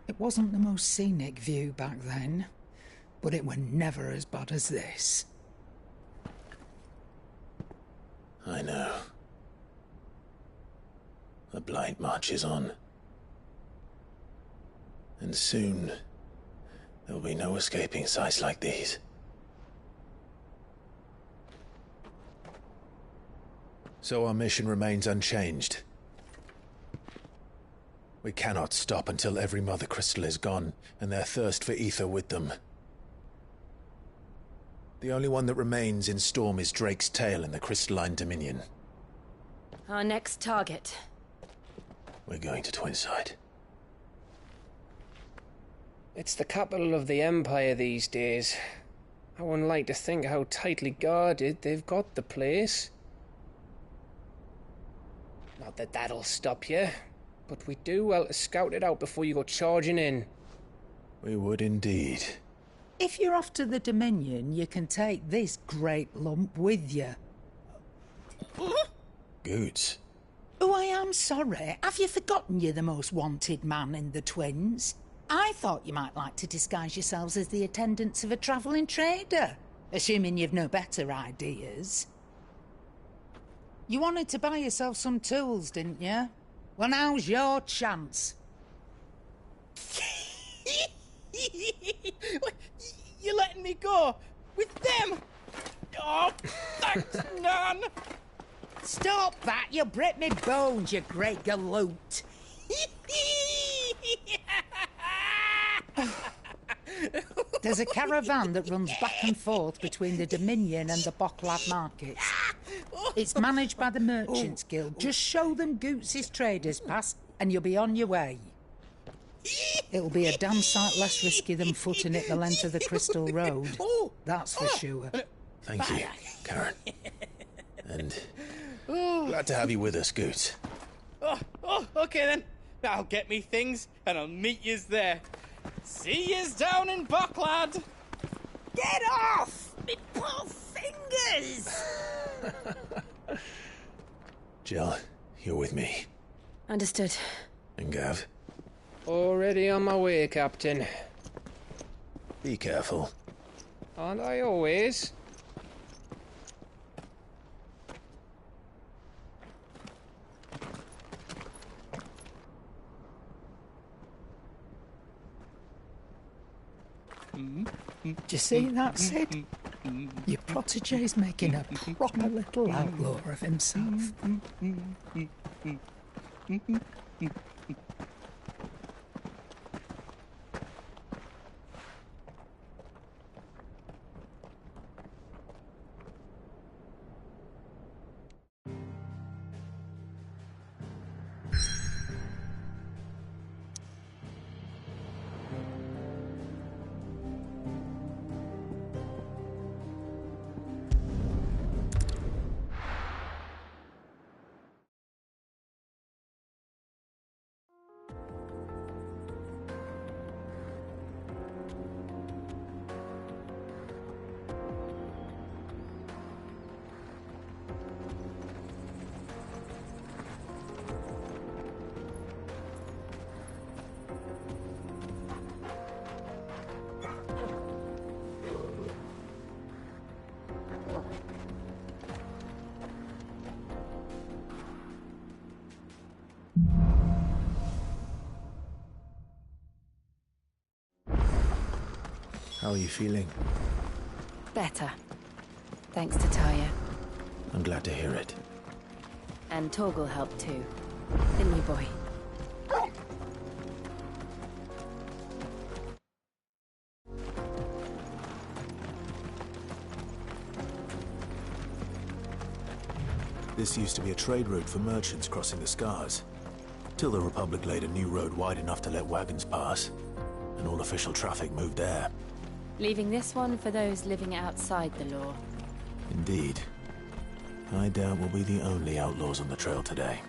It wasn't the most scenic view back then, but it were never as bad as this. I know. The Blight marches on. And soon, there'll be no escaping sights like these. So our mission remains unchanged. We cannot stop until every Mother Crystal is gone, and their thirst for ether with them. The only one that remains in Storm is Drake's Tail in the Crystalline Dominion. Our next target. We're going to Twinside. It's the capital of the Empire these days. I wouldn't like to think how tightly guarded they've got the place. Not that that'll stop you, but we do well to scout it out before you go charging in. We would indeed. If you're off to the Dominion, you can take this great lump with you. Goods. Oh, I am sorry. Have you forgotten you're the most wanted man in the Twins? I thought you might like to disguise yourselves as the attendants of a travelling trader, assuming you've no better ideas. You wanted to buy yourself some tools, didn't you? Well, now's your chance. You're letting me go? With them? Oh, thanks, Nan! Stop that! You'll break me bones, you great galoot! There's a caravan that runs back and forth between the Dominion and the Bocklad markets. It's managed by the Merchants Guild. Just show them Goots' traders pass and you'll be on your way. It'll be a damn sight less risky than footing it the length of the Crystal Road. That's for sure. Thank you, Karen. And glad to have you with us, Goots. Okay then. I'll get me things and I'll meet yous there. See yous down in Bocklad. Get off! Me poor fingers! Jill, you're with me. Understood. And Gav? Already on my way, Captain. Be careful. Aren't I always? Do you see that, Sid? Your protege's making a proper little outlaw of himself. How are you feeling? Better. Thanks to Taya. I'm glad to hear it. And Torgal helped too. Didn't you, boy? This used to be a trade route for merchants crossing the Scars, till the Republic laid a new road wide enough to let wagons pass, and all official traffic moved there. Leaving this one for those living outside the law. Indeed. I doubt we'll be the only outlaws on the trail today.